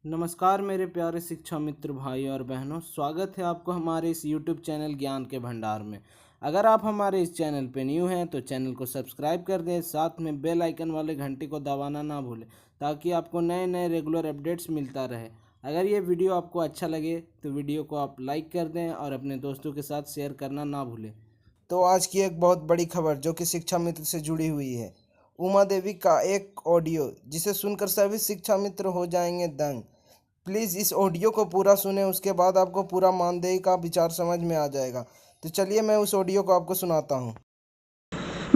नमस्कार मेरे प्यारे शिक्षा मित्र भाई और बहनों, स्वागत है आपको हमारे इस YouTube चैनल ज्ञान के भंडार में। अगर आप हमारे इस चैनल पे न्यू हैं तो चैनल को सब्सक्राइब कर दें, साथ में बेल आइकन वाले घंटी को दबाना ना भूलें ताकि आपको नए नए रेगुलर अपडेट्स मिलता रहे। अगर ये वीडियो आपको अच्छा लगे तो वीडियो को आप लाइक कर दें और अपने दोस्तों के साथ शेयर करना ना भूलें। तो आज की एक बहुत बड़ी खबर जो कि शिक्षा मित्र से जुड़ी हुई है। उमा देवी का एक ऑडियो जिसे सुनकर सभी शिक्षा मित्र हो जाएंगे दंग। प्लीज़ इस ऑडियो को पूरा सुने, उसके बाद आपको पूरा मानदेय का विचार समझ में आ जाएगा। तो चलिए मैं उस ऑडियो को आपको सुनाता हूँ।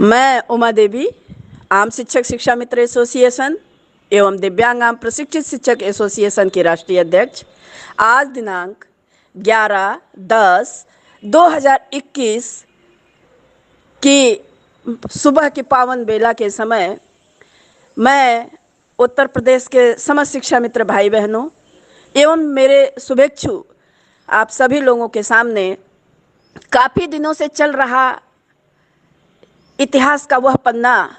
मैं उमा देवी, आम शिक्षक शिक्षा मित्र एसोसिएशन एवं दिव्यांग आम प्रशिक्षित शिक्षक एसोसिएशन की राष्ट्रीय अध्यक्ष, आज दिनांक 11/10/2021 की सुबह की पावन बेला के समय मैं उत्तर प्रदेश के समस्त शिक्षा मित्र भाई बहनों एवं मेरे शुभेच्छु आप सभी लोगों के सामने काफ़ी दिनों से चल रहा इतिहास का वह पन्ना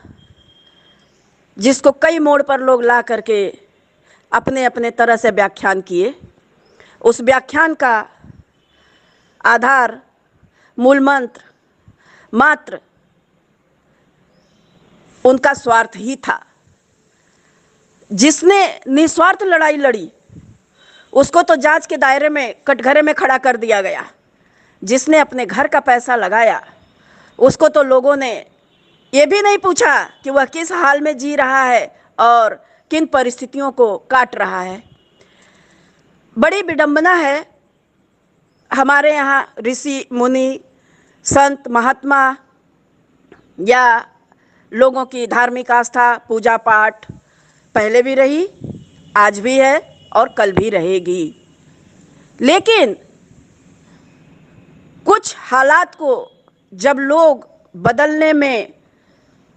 जिसको कई मोड़ पर लोग ला करके अपने अपने तरह से व्याख्यान किए, उस व्याख्यान का आधार मूल मंत्र मात्र उनका स्वार्थ ही था। जिसने निस्वार्थ लड़ाई लड़ी उसको तो जांच के दायरे में कटघरे में खड़ा कर दिया गया। जिसने अपने घर का पैसा लगाया उसको तो लोगों ने ये भी नहीं पूछा कि वह किस हाल में जी रहा है और किन परिस्थितियों को काट रहा है। बड़ी विडंबना है, हमारे यहाँ ऋषि मुनि संत महात्मा या लोगों की धार्मिक आस्था पूजा पाठ पहले भी रही, आज भी है और कल भी रहेगी। लेकिन कुछ हालात को जब लोग बदलने में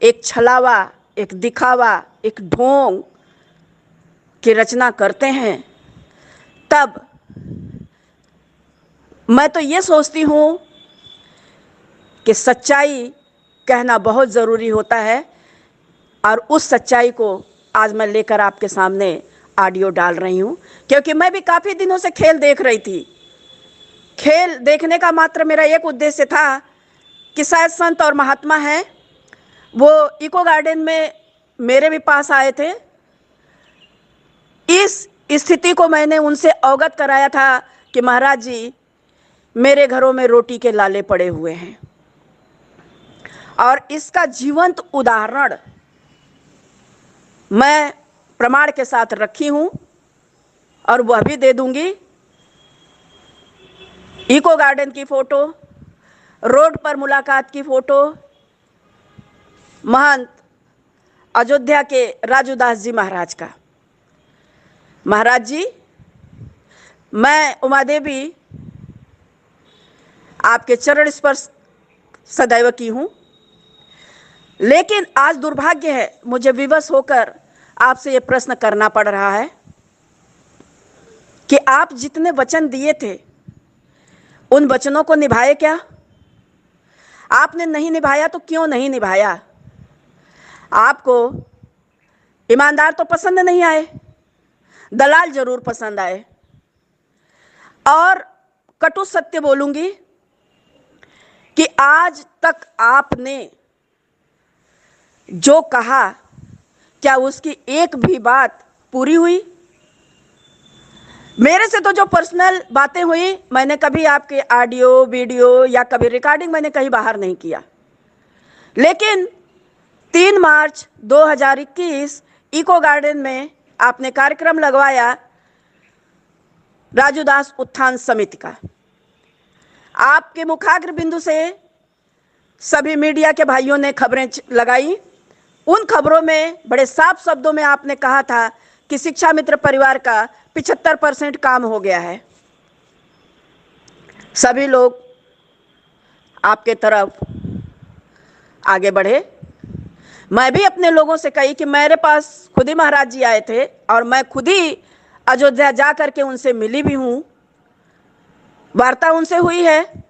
एक छलावा, एक दिखावा, एक ढोंग की रचना करते हैं, तब मैं तो ये सोचती हूँ कि सच्चाई कहना बहुत ज़रूरी होता है। और उस सच्चाई को आज मैं लेकर आपके सामने ऑडियो डाल रही हूँ, क्योंकि मैं भी काफ़ी दिनों से खेल देख रही थी। खेल देखने का मात्र मेरा एक उद्देश्य था कि शायद संत और महात्मा हैं, वो इको गार्डन में मेरे भी पास आए थे। इस स्थिति को मैंने उनसे अवगत कराया था कि महाराज जी, मेरे घरों में रोटी के लाले पड़े हुए हैं और इसका जीवंत उदाहरण मैं प्रमाण के साथ रखी हूं और वह भी दे दूंगी। इको गार्डन की फोटो, रोड पर मुलाकात की फोटो, महंत अयोध्या के राजूदास जी महाराज का। महाराज जी, मैं उमा देवी आपके चरण स्पर्श सदैव की हूं, लेकिन आज दुर्भाग्य है, मुझे विवश होकर आपसे ये प्रश्न करना पड़ रहा है कि आप जितने वचन दिए थे उन वचनों को निभाए क्या? आपने नहीं निभाया तो क्यों नहीं निभाया? आपको ईमानदार तो पसंद नहीं आए, दलाल जरूर पसंद आए। और कटु सत्य बोलूंगी कि आज तक आपने जो कहा, क्या उसकी एक भी बात पूरी हुई? मेरे से तो जो पर्सनल बातें हुई, मैंने कभी आपके ऑडियो वीडियो या कभी रिकॉर्डिंग मैंने कहीं बाहर नहीं किया। लेकिन 3 मार्च 2021 इको गार्डन में आपने कार्यक्रम लगवाया राजूदास उत्थान समिति का। आपके मुखाग्र बिंदु से सभी मीडिया के भाइयों ने खबरें लगाई। उन खबरों में बड़े साफ शब्दों में आपने कहा था कि शिक्षा मित्र परिवार का 75% काम हो गया है। सभी लोग आपके तरफ आगे बढ़े। मैं भी अपने लोगों से कही कि मेरे पास खुद ही महाराज जी आए थे और मैं खुद ही अयोध्या जा करके उनसे मिली भी हूँ, वार्ता उनसे हुई है।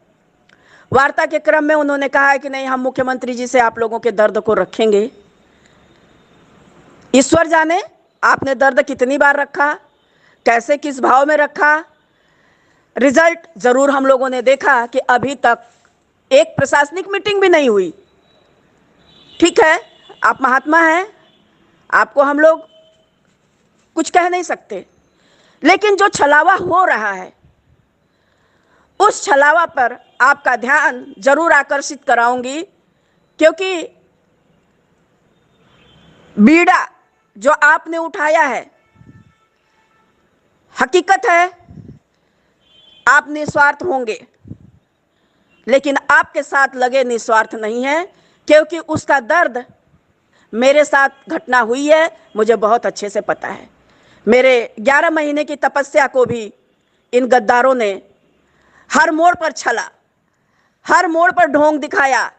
वार्ता के क्रम में उन्होंने कहा है कि नहीं, हम मुख्यमंत्री जी से आप लोगों के दर्द को रखेंगे। ईश्वर जाने आपने दर्द कितनी बार रखा, कैसे किस भाव में रखा। रिजल्ट जरूर हम लोगों ने देखा कि अभी तक एक प्रशासनिक मीटिंग भी नहीं हुई। ठीक है, आप महात्मा हैं, आपको हम लोग कुछ कह नहीं सकते, लेकिन जो छलावा हो रहा है उस छलावा पर आपका ध्यान जरूर आकर्षित कराऊंगी, क्योंकि बीड़ा जो आपने उठाया है, हकीकत है आप निस्वार्थ होंगे, लेकिन आपके साथ लगे निस्वार्थ नहीं है, क्योंकि उसका दर्द मेरे साथ घटना हुई है, मुझे बहुत अच्छे से पता है। मेरे 11 महीने की तपस्या को भी इन गद्दारों ने हर मोड़ पर छला, हर मोड़ पर ढोंग दिखाया,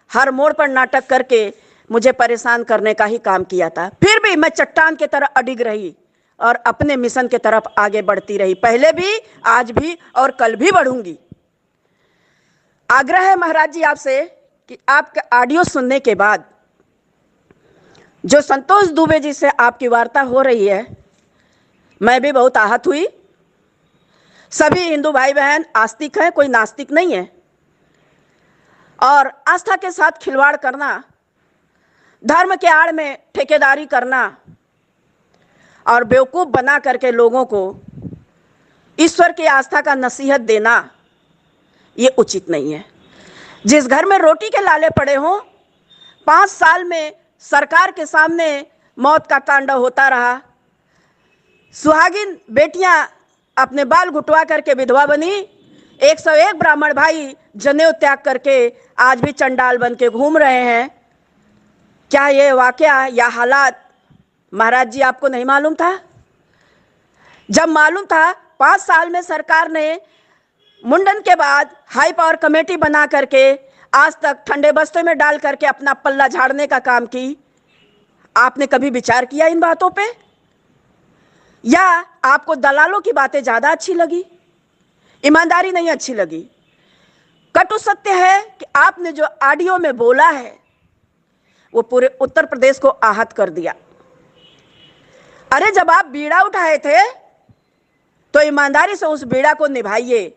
हर मोड़ पर नाटक करके मुझे परेशान करने का ही काम किया था। फिर भी मैं चट्टान की तरह अडिग रही और अपने मिशन की तरफ आगे बढ़ती रही, पहले भी, आज भी और कल भी बढ़ूंगी। आग्रह है महाराज जी आपसे कि आपका ऑडियो सुनने के बाद जो संतोष दुबे जी से आपकी वार्ता हो रही है, मैं भी बहुत आहत हुई। सभी हिंदू भाई बहन आस्तिक हैं, कोई नास्तिक नहीं है, और आस्था के साथ खिलवाड़ करना, धर्म के आड़ में ठेकेदारी करना और बेवकूफ बना करके लोगों को ईश्वर की आस्था का नसीहत देना, ये उचित नहीं है। जिस घर में रोटी के लाले पड़े हों, 5 साल में सरकार के सामने मौत का तांडव होता रहा, सुहागिन बेटियां अपने बाल घुटवा करके विधवा बनी, 101 ब्राह्मण भाई जनेऊ त्याग करके आज भी चंडाल बन के घूम रहे हैं। क्या ये वाकया या हालात महाराज जी आपको नहीं मालूम था? जब मालूम था, 5 साल में सरकार ने मुंडन के बाद हाई पावर कमेटी बना करके आज तक ठंडे बस्ते में डाल करके अपना पल्ला झाड़ने का काम की। आपने कभी विचार किया इन बातों पे? या आपको दलालों की बातें ज्यादा अच्छी लगी, ईमानदारी नहीं अच्छी लगी? कटु सत्य है कि आपने जो ऑडियो में बोला है वो पूरे उत्तर प्रदेश को आहत कर दिया। अरे जब आप बीड़ा उठाए थे तो ईमानदारी से उस बीड़ा को निभाइए,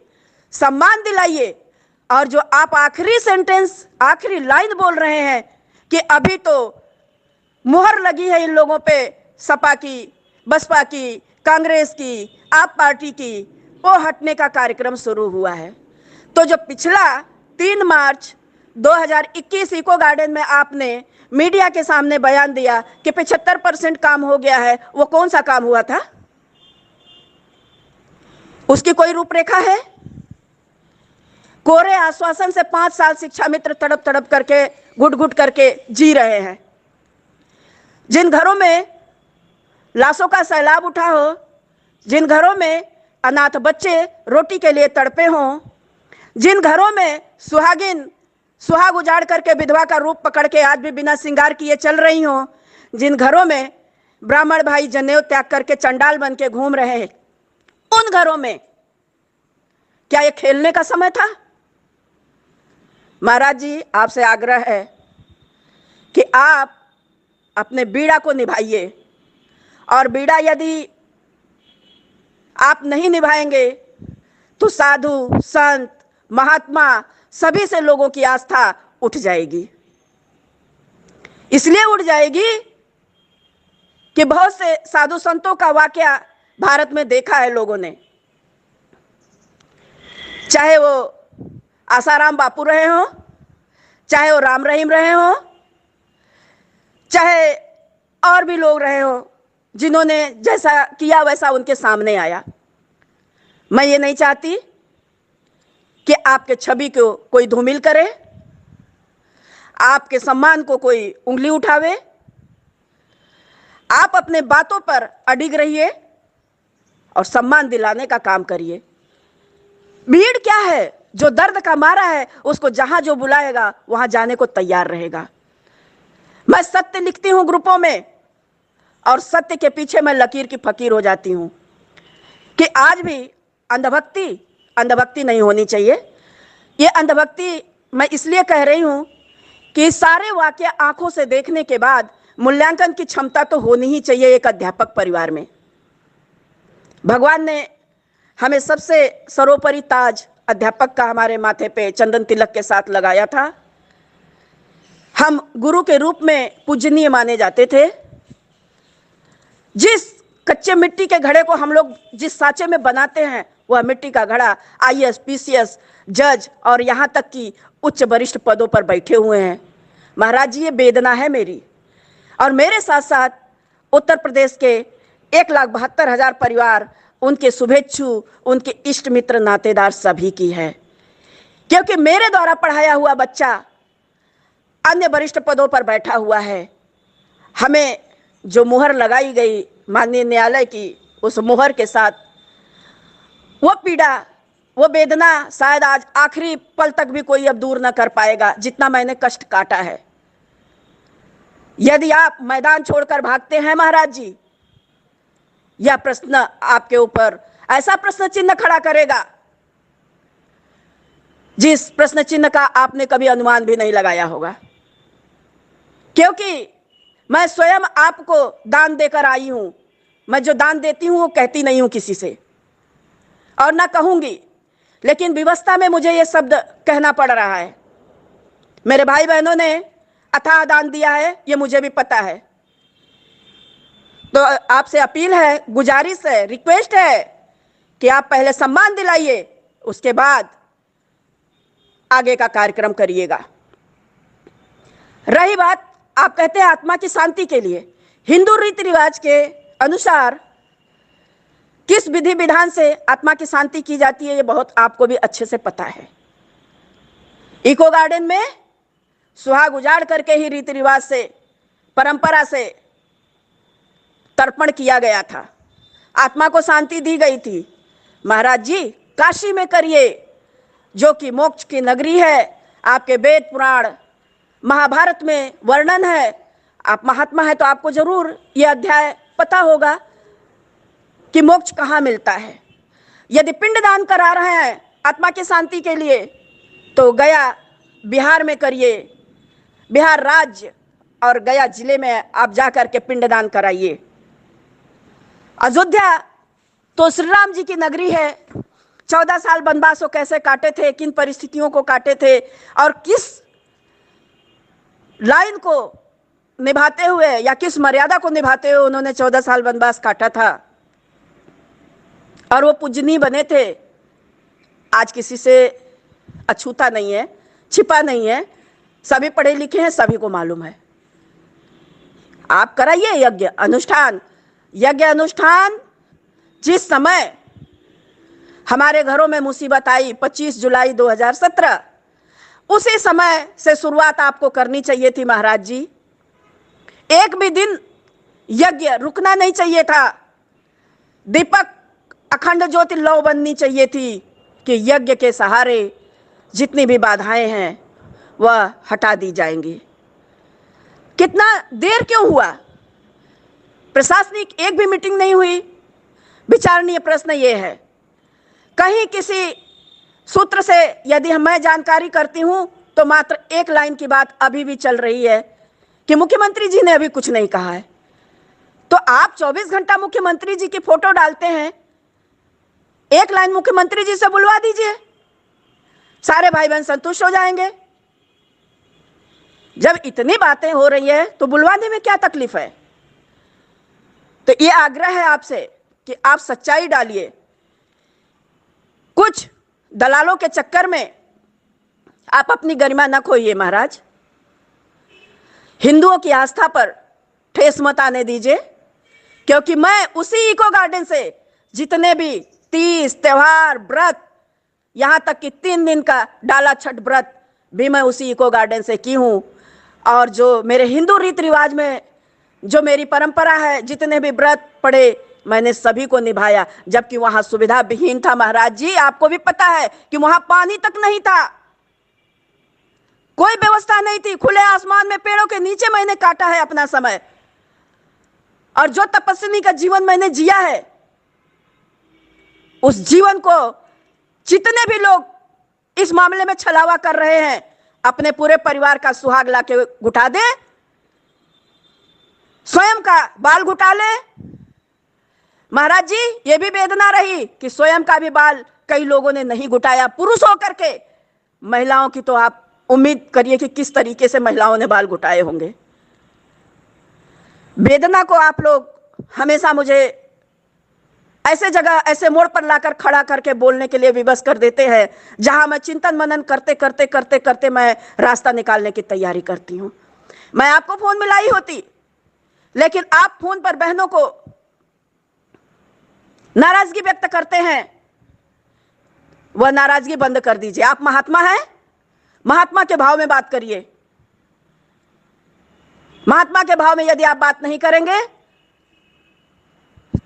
सम्मान दिलाइए। और जो आप आखिरी सेंटेंस, आखिरी लाइन बोल रहे हैं कि अभी तो मुहर लगी है इन लोगों पे, सपा की, बसपा की, कांग्रेस की, आप पार्टी की, वो हटने का कार्यक्रम शुरू हुआ है। तो जो पिछला 3 मार्च 2021 इको गार्डन में आपने मीडिया के सामने बयान दिया कि 75% काम हो गया है, वो कौन सा काम हुआ था? उसकी कोई रूपरेखा है? कोरे आश्वासन से 5 साल शिक्षा मित्र तड़प तड़प करके, घुट घुट करके जी रहे हैं। जिन घरों में लाशों का सैलाब उठा हो, जिन घरों में अनाथ बच्चे रोटी के लिए तड़पे हों, जिन घरों में सुहागिन सुहाग उजाड़ करके विधवा का रूप पकड़ के आज भी बिना श्रृंगार किए चल रही हों, जिन घरों में ब्राह्मण भाई जनेऊ त्याग करके चंडाल बन के घूम रहे हैं, उन घरों में क्या ये खेलने का समय था? महाराज जी आपसे आग्रह है कि आप अपने बीड़ा को निभाइए, और बीड़ा यदि आप नहीं निभाएंगे तो साधु, संत, महात्मा सभी से लोगों की आस्था उठ जाएगी। इसलिए उठ जाएगी कि बहुत से साधु संतों का वाकया भारत में देखा है लोगों ने, चाहे वो आसाराम बापू रहे हो, चाहे वो राम रहीम रहे हो, चाहे और भी लोग रहे हो, जिन्होंने जैसा किया वैसा उनके सामने आया। मैं ये नहीं चाहती कि आपके छवि को कोई धूमिल करे, आपके सम्मान को कोई उंगली उठावे। आप अपने बातों पर अडिग रहिए और सम्मान दिलाने का काम करिए। भीड़ क्या है? जो दर्द का मारा है उसको जहां जो बुलाएगा वहां जाने को तैयार रहेगा। मैं सत्य लिखती हूं ग्रुपों में, और सत्य के पीछे मैं लकीर की फकीर हो जाती हूं कि आज भी अंधभक्ति नहीं होनी चाहिए। ये अंधभक्ति मैं इसलिए कह रही हूं कि सारे वाक्य आंखों से देखने के बाद मूल्यांकन की क्षमता तो होनी ही चाहिए एक अध्यापक परिवार में। भगवान ने हमें सबसे सर्वोपरि ताज अध्यापक का हमारे माथे पे चंदन तिलक के साथ लगाया था। हम गुरु के रूप में पूजनीय माने जाते थे। जिस कच्चे मिट्टी के घड़े को हम लोग जिस सांचे में बनाते हैं, वह मिट्टी का घड़ा आईएएस, पीसीएस, जज और यहाँ तक कि उच्च वरिष्ठ पदों पर बैठे हुए हैं। महाराज जी, ये वेदना है मेरी, और मेरे साथ साथ उत्तर प्रदेश के 1,72,000 परिवार, उनके शुभेच्छु, उनके इष्ट मित्र, नातेदार सभी की है। क्योंकि मेरे द्वारा पढ़ाया हुआ बच्चा अन्य वरिष्ठ पदों पर बैठा हुआ है। हमें जो मुहर लगाई गई माननीय न्यायालय की, उस मुहर के साथ वो पीड़ा, वो वेदना शायद आज आखिरी पल तक भी कोई अब दूर न कर पाएगा, जितना मैंने कष्ट काटा है। यदि आप मैदान छोड़कर भागते हैं महाराज जी, यह प्रश्न आपके ऊपर ऐसा प्रश्न चिन्ह खड़ा करेगा जिस प्रश्न चिन्ह का आपने कभी अनुमान भी नहीं लगाया होगा। क्योंकि मैं स्वयं आपको दान देकर आई हूं। मैं जो दान देती हूं वो कहती नहीं हूं किसी से, और ना कहूंगी, लेकिन विवशता में मुझे ये शब्द कहना पड़ रहा है। मेरे भाई बहनों ने अथाह दान दिया है, ये मुझे भी पता है। तो आपसे अपील है, गुजारिश है, रिक्वेस्ट है कि आप पहले सम्मान दिलाइए, उसके बाद आगे का कार्यक्रम करिएगा। रही बात, आप कहते हैं आत्मा की शांति के लिए, हिंदू रीति रिवाज के अनुसार किस विधि विधान से आत्मा की शांति की जाती है, ये बहुत आपको भी अच्छे से पता है। इको गार्डन में सुहाग उजाड़ करके ही रीति रिवाज से, परंपरा से तर्पण किया गया था, आत्मा को शांति दी गई थी। महाराज जी, काशी में करिए, जो कि मोक्ष की नगरी है। आपके वेद पुराण महाभारत में वर्णन है। आप महात्मा है तो आपको जरूर यह अध्याय पता होगा कि मोक्ष कहाँ मिलता है। यदि पिंडदान करा रहे हैं आत्मा की शांति के लिए, तो गया बिहार में करिए, बिहार राज्य और गया जिले में आप जाकर के पिंडदान कराइए। अयोध्या तो श्री राम जी की नगरी है। 14 साल वनवास कैसे काटे थे, किन परिस्थितियों को काटे थे, और किस लाइन को निभाते हुए या किस मर्यादा को निभाते हुए उन्होंने 14 साल वनवास काटा था, और वो पूजनीय बने थे। आज किसी से अछूता नहीं है, छिपा नहीं है, सभी पढ़े लिखे हैं, सभी को मालूम है। आप कराइए यज्ञ अनुष्ठान। यज्ञ अनुष्ठान जिस समय हमारे घरों में मुसीबत आई 25 जुलाई 2017, उसी समय से शुरुआत आपको करनी चाहिए थी महाराज जी। एक भी दिन यज्ञ रुकना नहीं चाहिए था। दीपक अखंड ज्योति लौ बननी चाहिए थी कि यज्ञ के सहारे जितनी भी बाधाएं हैं वह हटा दी जाएंगी। कितना देर क्यों हुआ? प्रशासनिक एक भी मीटिंग नहीं हुई। विचारणीय प्रश्न ये है, कहीं किसी सूत्र से यदि मैं जानकारी करती हूं तो मात्र एक लाइन की बात अभी भी चल रही है कि मुख्यमंत्री जी ने अभी कुछ नहीं कहा है। तो आप 24 घंटा मुख्यमंत्री जी की फोटो डालते हैं, एक लाइन मुख्यमंत्री जी से बुलवा दीजिए, सारे भाई बहन संतुष्ट हो जाएंगे। जब इतनी बातें हो रही है तो बुलवाने में क्या तकलीफ है? तो ये आग्रह है आपसे कि आप सच्चाई डालिए। कुछ दलालों के चक्कर में आप अपनी गरिमा न खोइए महाराज। हिंदुओं की आस्था पर ठेस मत आने दीजिए, क्योंकि मैं उसी इको गार्डन से जितने भी तीज त्योहार व्रत, यहां तक कि 3 दिन का डाला छठ व्रत भी मैं उसी इको गार्डन से की हूं। और जो मेरे हिंदू रीति रिवाज में जो मेरी परंपरा है, जितने भी व्रत पड़े मैंने सभी को निभाया, जबकि वहां सुविधा विहीन था महाराज जी। आपको भी पता है कि वहां पानी तक नहीं था, कोई व्यवस्था नहीं थी। खुले आसमान में पेड़ों के नीचे मैंने काटा है अपना समय, और जो तपस्विनी का जीवन मैंने जिया है, उस जीवन को जितने भी लोग इस मामले में छलावा कर रहे हैं, अपने पूरे परिवार का सुहाग लाके घुटा दे, स्वयं का बाल घुटा ले, महाराज जी, ये भी वेदना रही कि स्वयं का भी बाल कई लोगों ने नहीं गुटाया। पुरुष होकर के महिलाओं की तो आप उम्मीद करिए कि किस तरीके से महिलाओं ने बाल गुटाए होंगे। वेदना को आप लोग हमेशा मुझे ऐसे जगह, ऐसे मोड़ पर लाकर खड़ा करके बोलने के लिए विवश कर देते हैं, जहां मैं चिंतन मनन करते करते करते करते मैं रास्ता निकालने की तैयारी करती हूं। मैं आपको फोन मिलाई होती, लेकिन आप फोन पर बहनों को नाराजगी व्यक्त करते हैं, वह नाराजगी बंद कर दीजिए। आप महात्मा हैं, महात्मा के भाव में बात करिए। महात्मा के भाव में यदि आप बात नहीं करेंगे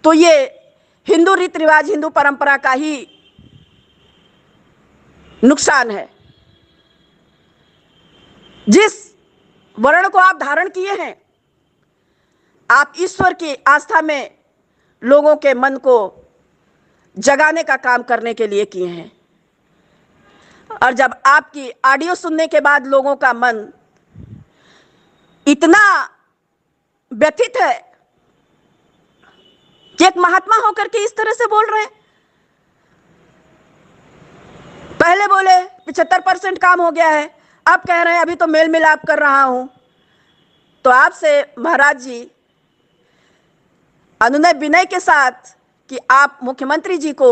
तो ये हिंदू रीति रिवाज, हिंदू परंपरा का ही नुकसान है। जिस वर्ण को आप धारण किए हैं, आप ईश्वर की आस्था में लोगों के मन को जगाने का काम करने के लिए किए हैं। और जब आपकी ऑडियो सुनने के बाद लोगों का मन इतना व्यथित है कि एक महात्मा होकर के इस तरह से बोल रहे हैं, पहले बोले 75% काम हो गया है, अब कह रहे हैं अभी तो मेल मिलाप कर रहा हूं, तो आपसे महाराज जी अनुनय विनय के साथ कि आप मुख्यमंत्री जी को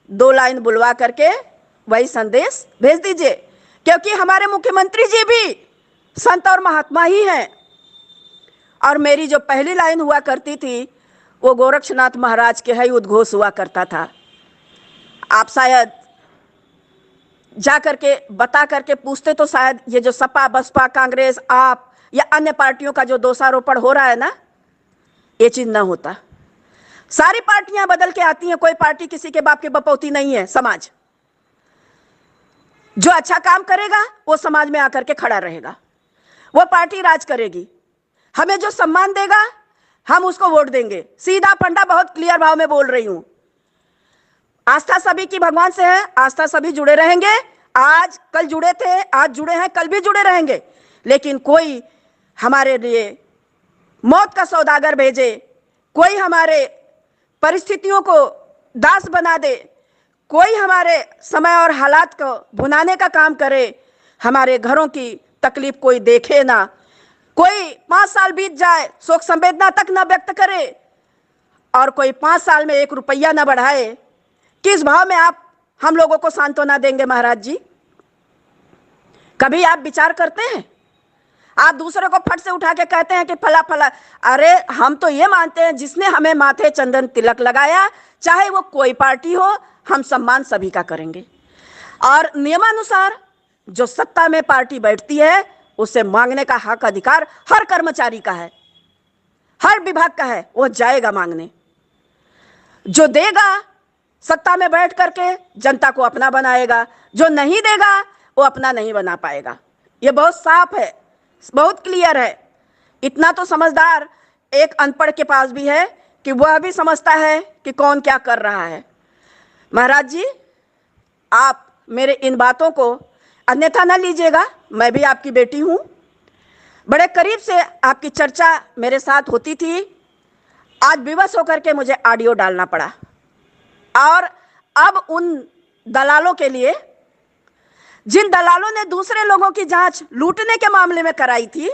2 लाइन बुलवा करके वही संदेश भेज दीजिए, क्योंकि हमारे मुख्यमंत्री जी भी संत और महात्मा ही हैं। और मेरी जो पहली लाइन हुआ करती थी वो गोरक्षनाथ महाराज के ही उद्घोष हुआ करता था। आप शायद जा करके बता करके पूछते तो शायद ये जो सपा, बसपा, कांग्रेस, आप या अन्य पार्टियों का जो दोषारोपण हो रहा है ना, ये चीज ना होता। सारी पार्टियां बदल के आती हैं, कोई पार्टी किसी के बाप के बपौती नहीं है। समाज जो अच्छा काम करेगा वो समाज में आकर के खड़ा रहेगा, वो पार्टी राज करेगी। हमें जो सम्मान देगा हम उसको वोट देंगे। सीधा फंडा, बहुत क्लियर भाव में बोल रही हूं। आस्था सभी की भगवान से है, आस्था सभी जुड़े रहेंगे। आज कल जुड़े थे, आज जुड़े हैं, कल भी जुड़े रहेंगे। लेकिन कोई हमारे लिए मौत का सौदागर भेजे, कोई हमारे परिस्थितियों को दास बना दे, कोई हमारे समय और हालात को भुनाने का काम करे, हमारे घरों की तकलीफ कोई देखे ना, कोई 5 साल बीत जाए शोक संवेदना तक ना व्यक्त करे, और कोई 5 साल में 1 रुपया ना बढ़ाए, किस भाव में आप हम लोगों को सांत्वना देंगे महाराज जी? कभी आप विचार करते हैं? आप दूसरे को फट से उठा के कहते हैं कि फला फला। अरे हम तो ये मानते हैं जिसने हमें माथे चंदन तिलक लगाया, चाहे वो कोई पार्टी हो, हम सम्मान सभी का करेंगे। और नियमानुसार जो सत्ता में पार्टी बैठती है उससे मांगने का हक अधिकार हर कर्मचारी का है, हर विभाग का है। वो जाएगा मांगने, जो देगा सत्ता में बैठ करके जनता को अपना बनाएगा, जो नहीं देगा वो अपना नहीं बना पाएगा। ये बहुत साफ है, बहुत क्लियर है। इतना तो समझदार एक अनपढ़ के पास भी है कि वह भी समझता है कि कौन क्या कर रहा है। महाराज जी, आप मेरे इन बातों को अन्यथा न लीजिएगा, मैं भी आपकी बेटी हूं। बड़े करीब से आपकी चर्चा मेरे साथ होती थी, आज विवश होकर के मुझे ऑडियो डालना पड़ा। और अब उन दलालों के लिए, जिन दलालों ने दूसरे लोगों की जांच लूटने के मामले में कराई थी,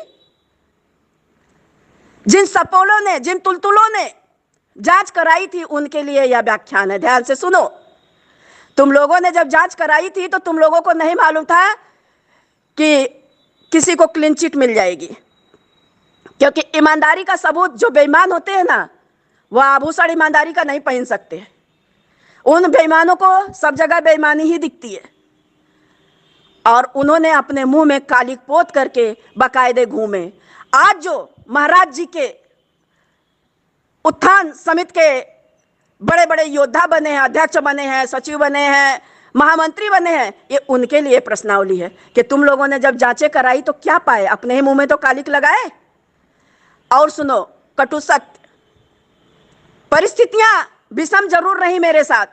जिन सपोलों ने, जिन तुलतुलों ने जांच कराई थी, उनके लिए यह व्याख्यान है। ध्यान से सुनो। तुम लोगों ने जब जांच कराई थी तो तुम लोगों को नहीं मालूम था कि किसी को क्लीन चिट मिल जाएगी, क्योंकि ईमानदारी का सबूत जो बेईमान होते हैं ना, वह आभूषण ईमानदारी का नहीं पहन सकते। उन बेईमानों को सब जगह बेईमानी ही दिखती है, और उन्होंने अपने मुंह में कालिक पोत करके बाकायदे घूमे। आज जो महाराज जी के उत्थान समिति के बड़े बड़े योद्धा बने हैं, अध्यक्ष बने हैं, सचिव बने हैं, महामंत्री बने हैं, ये उनके लिए प्रश्नावली है कि तुम लोगों ने जब जांचें कराई तो क्या पाए? अपने ही मुंह में तो कालिक लगाए। और सुनो, कटु सत्य, परिस्थितियां विषम जरूर रही मेरे साथ,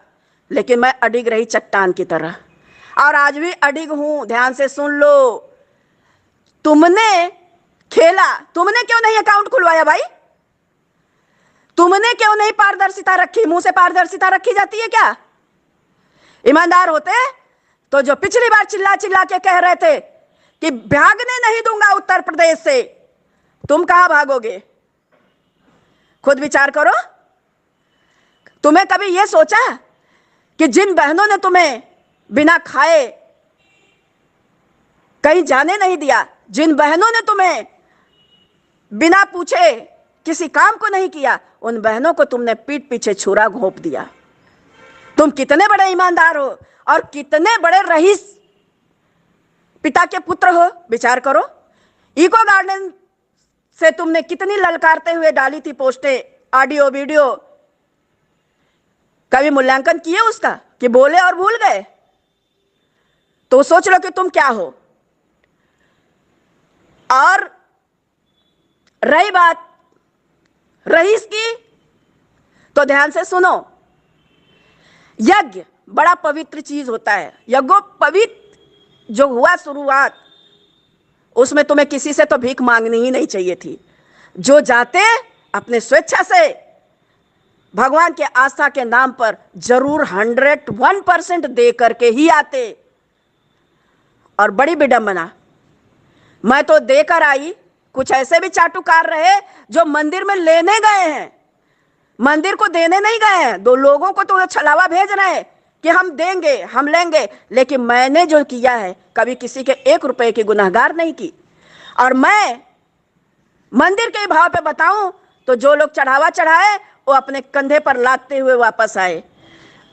लेकिन मैं अडिग रही चट्टान की तरह, और आज भी अडिग हूं। ध्यान से सुन लो। तुमने खेला, तुमने क्यों नहीं अकाउंट खुलवाया भाई? तुमने क्यों नहीं पारदर्शिता रखी? मुंह से पारदर्शिता रखी जाती है क्या? ईमानदार होते तो जो पिछली बार चिल्ला चिल्ला के कह रहे थे कि भागने नहीं दूंगा उत्तर प्रदेश से, तुम कहां भागोगे? खुद विचार करो। तुम्हें कभी यह सोचा कि जिन बहनों ने तुम्हें बिना खाए कहीं जाने नहीं दिया, जिन बहनों ने तुम्हें बिना पूछे किसी काम को नहीं किया, उन बहनों को तुमने पीठ पीछे छुरा घोंप दिया। तुम कितने बड़े ईमानदार हो और कितने बड़े रईस पिता के पुत्र हो, विचार करो। इको गार्डन से तुमने कितनी ललकारते हुए डाली थी पोस्टें, ऑडियो वीडियो, कभी मूल्यांकन किए उसका कि बोले और भूल गए? तो सोच लो कि तुम क्या हो। और रही बात रईस की, तो ध्यान से सुनो। यज्ञ बड़ा पवित्र चीज होता है। यज्ञोपवीत जो हुआ शुरुआत, उसमें तुम्हें किसी से तो भीख मांगनी ही नहीं चाहिए थी। जो जाते अपने स्वेच्छा से भगवान के आस्था के नाम पर जरूर 101% दे करके ही आते। और बड़ी विडंबना, मैं तो देकर आई, कुछ ऐसे भी चाटुकार रहे जो मंदिर में लेने गए हैं, मंदिर को देने नहीं गए हैं। दो लोगों को तो छलावा भेज रहे हैं कि हम देंगे, हम लेंगे, लेकिन मैंने जो किया है कभी किसी के 1 रुपए की गुनाहगार नहीं की। और मैं मंदिर के भाव पे बताऊं तो जो लोग चढ़ावा चढ़ाए वो अपने कंधे पर लादते हुए वापस आए।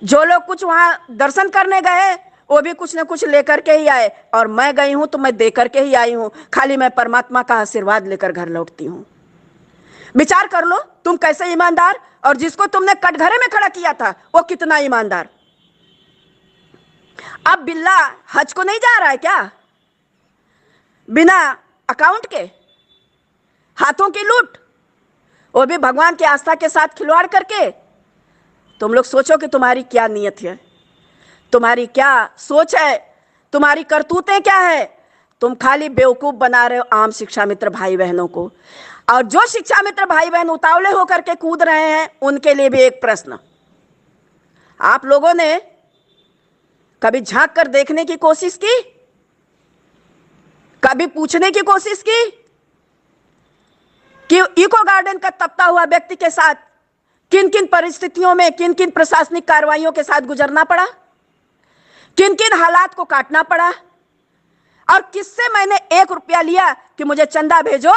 जो लोग कुछ वहां दर्शन करने गए वो भी कुछ ना कुछ लेकर के ही आए। और मैं गई हूं तो मैं दे करके ही आई हूं, खाली मैं परमात्मा का आशीर्वाद लेकर घर लौटती हूं। विचार कर लो तुम कैसे ईमानदार, और जिसको तुमने कटघरे में खड़ा किया था वो कितना ईमानदार। अब बिल्ला हज को नहीं जा रहा है क्या? बिना अकाउंट के हाथों की लूट, वो भी भगवान की आस्था के साथ खिलवाड़ करके। तुम लोग सोचो कि तुम्हारी क्या नीयत है, तुम्हारी क्या सोच है, तुम्हारी करतूतें क्या है। तुम खाली बेवकूफ बना रहे हो आम शिक्षा मित्र भाई बहनों को। और जो शिक्षा मित्र भाई बहन उतावले होकर के कूद रहे हैं, उनके लिए भी एक प्रश्न। आप लोगों ने कभी झांक कर देखने की कोशिश की? कभी पूछने की कोशिश की कि इको गार्डन का तपता हुआ व्यक्ति के साथ किन किन परिस्थितियों में, किन किन प्रशासनिक कार्रवाइयों के साथ गुजरना पड़ा, किन किन हालात को काटना पड़ा, और किससे मैंने 1 रुपया लिया कि मुझे चंदा भेजो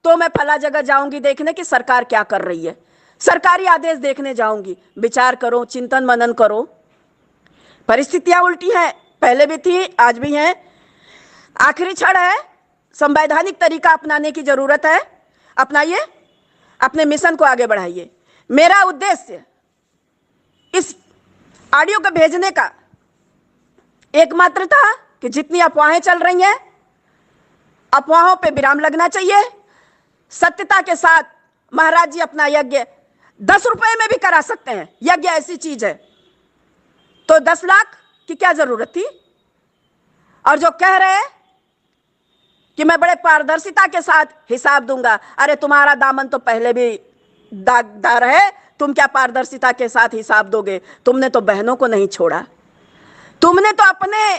तो मैं फला जगह जाऊंगी देखने की सरकार क्या कर रही है, सरकारी आदेश देखने जाऊंगी। विचार करो, चिंतन मनन करो। परिस्थितियां उल्टी हैं, पहले भी थी, आज भी हैं। आखिरी क्षण है, संवैधानिक तरीका अपनाने की जरूरत है। अपनाइए, अपने मिशन को आगे बढ़ाइए। मेरा उद्देश्य इस ऑडियो को भेजने का एकमात्र था कि जितनी अफवाहें चल रही हैं, अफवाहों पे विराम लगना चाहिए। सत्यता के साथ महाराज जी अपना यज्ञ 10 रुपए में भी करा सकते हैं। यज्ञ ऐसी चीज है, तो 10 लाख की क्या जरूरत थी? और जो कह रहे हैं कि मैं बड़े पारदर्शिता के साथ हिसाब दूंगा, अरे तुम्हारा दामन तो पहले भी दागदार है, तुम क्या पारदर्शिता के साथ हिसाब दोगे? तुमने तो बहनों को नहीं छोड़ा, तुमने तो अपने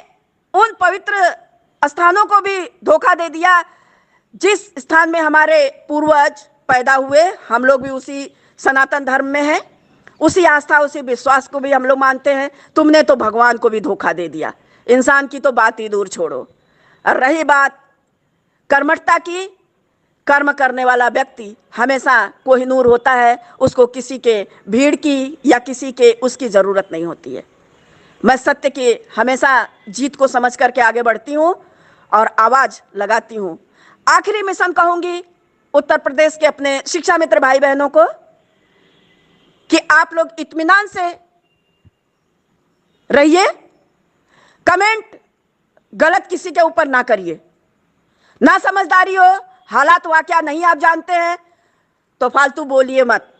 उन पवित्र स्थानों को भी धोखा दे दिया जिस स्थान में हमारे पूर्वज पैदा हुए। हम लोग भी उसी सनातन धर्म में हैं, उसी आस्था उसी विश्वास को भी हम लोग मानते हैं। तुमने तो भगवान को भी धोखा दे दिया। इंसान की तो बात ही दूर छोड़ो। और रही बात कर्मठता की, कर्म करने वाला व्यक्ति हमेशा कोहिनूर होता है, उसको किसी के भीड़ की या किसी के उसकी जरूरत नहीं होती है। मैं सत्य की हमेशा जीत को समझ करके आगे बढ़ती हूँ और आवाज लगाती हूँ। आखिरी मिशन कहूंगी उत्तर प्रदेश के अपने शिक्षा मित्र भाई बहनों को कि आप लोग इत्मीनान से रहिए, कमेंट गलत किसी के ऊपर ना करिए। ना समझदारी हो, हालात वाकया नहीं आप जानते हैं तो फालतू बोलिए मत।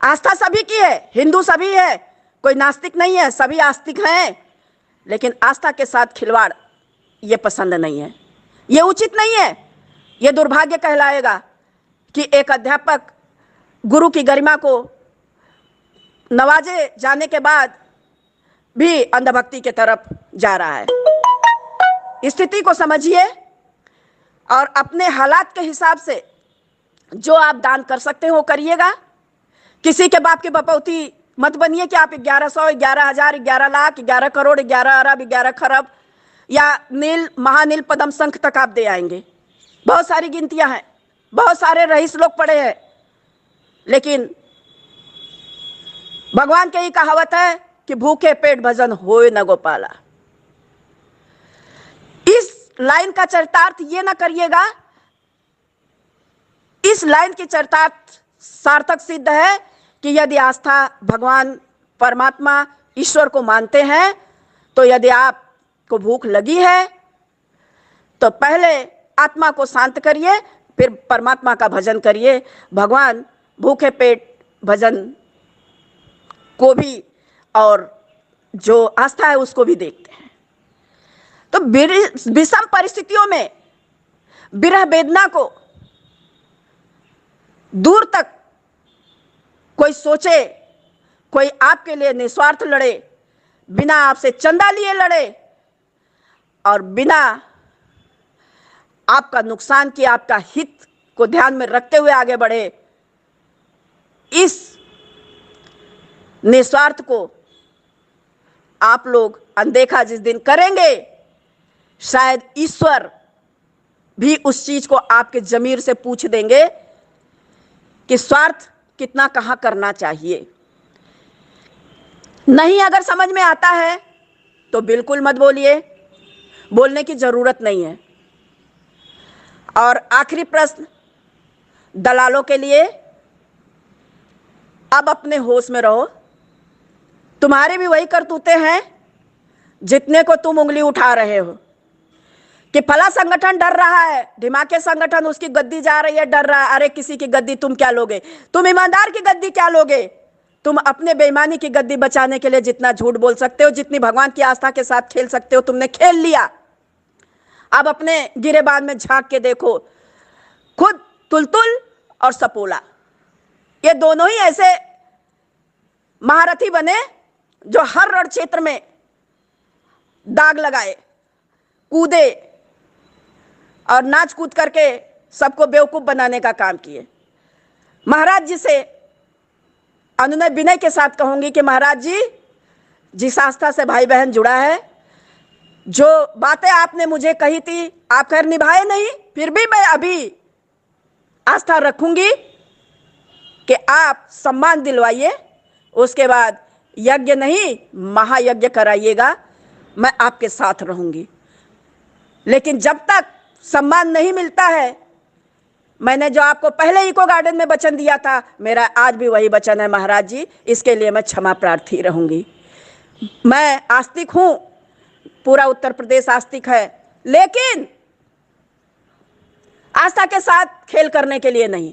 आस्था सभी की है, हिंदू सभी है, कोई नास्तिक नहीं है, सभी आस्तिक हैं। लेकिन आस्था के साथ खिलवाड़ ये पसंद नहीं है, ये उचित नहीं है। ये दुर्भाग्य कहलाएगा कि एक अध्यापक गुरु की गरिमा को नवाजे जाने के बाद भी अंधभक्ति की तरफ जा रहा है। स्थिति को समझिए और अपने हालात के हिसाब से जो आप दान कर सकते हो करिएगा। किसी के बाप की बपौती मत बनिए कि आप 1100, 11,000, 11 लाख, 11 करोड़, 11 अरब, 11 खरब या नील महानील पद्म शंख तक आप दे आएंगे। बहुत सारी गिनतियां हैं, बहुत सारे रईस लोग पड़े हैं, लेकिन भगवान की ही कहावत है कि भूखे पेट भजन होए न गोपाला। इस लाइन का चरितार्थ ये ना करिएगा, इस लाइन की चरितार्थ सार्थक सिद्ध है कि यदि आस्था भगवान परमात्मा ईश्वर को मानते हैं तो यदि आपको भूख लगी है तो पहले आत्मा को शांत करिए, फिर परमात्मा का भजन करिए। भगवान भूखे पेट भजन को भी और जो आस्था है उसको भी देखते हैं। तो विषम परिस्थितियों में विरह वेदना को दूर तक कोई सोचे, कोई आपके लिए निस्वार्थ लड़े, बिना आपसे चंदा लिए लड़े और बिना आपका नुकसान किए, आपका हित को ध्यान में रखते हुए आगे बढ़े, इस निस्वार्थ को आप लोग अनदेखा जिस दिन करेंगे, शायद ईश्वर भी उस चीज को आपके जमीर से पूछ देंगे कि स्वार्थ कितना कहां करना चाहिए। नहीं अगर समझ में आता है तो बिल्कुल मत बोलिए, बोलने की जरूरत नहीं है। और आखिरी प्रश्न दलालों के लिए, अब अपने होश में रहो। तुम्हारे भी वही करतूते हैं जितने को तुम उंगली उठा रहे हो कि फला संगठन डर रहा है, ढिमाके संगठन उसकी गद्दी जा रही है, डर रहा है। अरे किसी की गद्दी तुम क्या लोगे? तुम ईमानदार की गद्दी क्या लोगे? तुम अपने बेईमानी की गद्दी बचाने के लिए जितना झूठ बोल सकते हो, जितनी भगवान की आस्था के साथ खेल सकते हो, तुमने खेल लिया। अब अपने गिरेबान में झांक के देखो, खुद तुलतुल और सपोला ये दोनों ही ऐसे महारथी बने जो हर रण क्षेत्र में दाग लगाए, कूदे और नाच कूद करके सबको बेवकूफ बनाने का काम किए। महाराज जी से अनुनय विनय के साथ कहूंगी कि महाराज जी, जिस आस्था से भाई बहन जुड़ा है, जो बातें आपने मुझे कही थी आप खैर निभाए नहीं, फिर भी मैं अभी आस्था रखूंगी कि आप सम्मान दिलवाइए, उसके बाद यज्ञ नहीं महायज्ञ कराइएगा, मैं आपके साथ रहूंगी। लेकिन जब तक सम्मान नहीं मिलता है, मैंने जो आपको पहले इको गार्डन में वचन दिया था, मेरा आज भी वही वचन है महाराज जी, इसके लिए मैं क्षमा प्रार्थी रहूंगी। मैं आस्तिक हूं, पूरा उत्तर प्रदेश आस्तिक है, लेकिन आस्था के साथ खेल करने के लिए नहीं।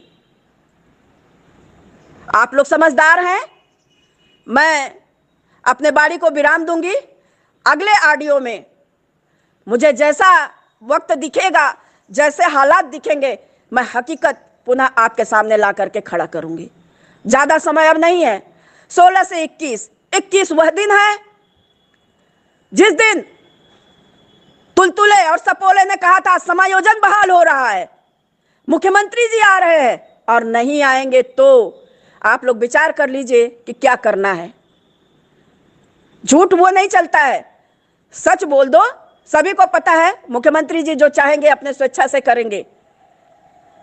आप लोग समझदार हैं, मैं अपने बाड़ी को विराम दूंगी। अगले ऑडियो में मुझे जैसा वक्त दिखेगा, जैसे हालात दिखेंगे, मैं हकीकत पुनः आपके सामने ला करके खड़ा करूंगी। ज्यादा समय अब नहीं है। 16 से 21 वह दिन है जिस दिन तुलतुले और सपोले ने कहा था समायोजन बहाल हो रहा है, मुख्यमंत्री जी आ रहे हैं, और नहीं आएंगे तो आप लोग विचार कर लीजिए कि क्या करना है। झूठ वो नहीं चलता है, सच बोल दो। सभी को पता है मुख्यमंत्री जी जो चाहेंगे अपने स्वेच्छा से करेंगे।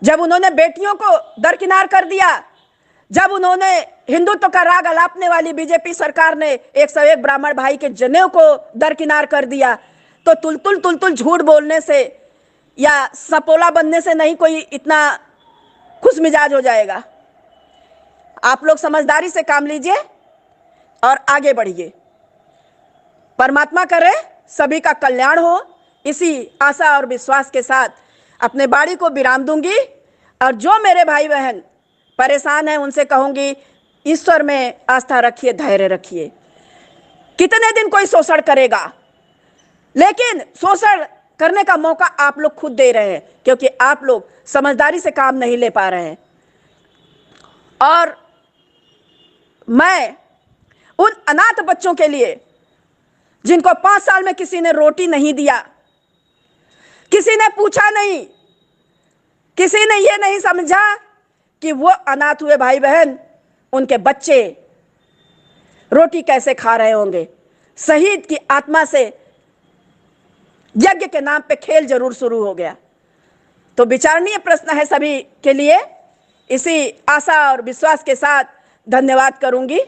जब उन्होंने बेटियों को दरकिनार कर दिया, जब उन्होंने हिंदुत्व का राग अलापने वाली बीजेपी सरकार ने 101 ब्राह्मण भाई के जनेऊ को दरकिनार कर दिया, तो तुलतुल झूठ बोलने से या सपोला बनने से नहीं कोई इतना खुश मिजाज हो जाएगा। आप लोग समझदारी से काम लीजिए और आगे बढ़िए। परमात्मा करे सभी का कल्याण हो। इसी आशा और विश्वास के साथ अपने बाड़ी को विराम दूंगी, और जो मेरे भाई बहन परेशान हैं उनसे कहूंगी, ईश्वर में आस्था रखिए, धैर्य रखिए। कितने दिन कोई शोषण करेगा, लेकिन शोषण करने का मौका आप लोग खुद दे रहे हैं, क्योंकि आप लोग समझदारी से काम नहीं ले पा रहे हैं। और मैं उन अनाथ बच्चों के लिए जिनको 5 साल में किसी ने रोटी नहीं दिया, किसी ने पूछा नहीं, किसी ने ये नहीं समझा कि वो अनाथ हुए भाई बहन, उनके बच्चे रोटी कैसे खा रहे होंगे। शहीद की आत्मा से यज्ञ के नाम पे खेल जरूर शुरू हो गया। तो विचारणीय प्रश्न है सभी के लिए। इसी आशा और विश्वास के साथ धन्यवाद करूंगी।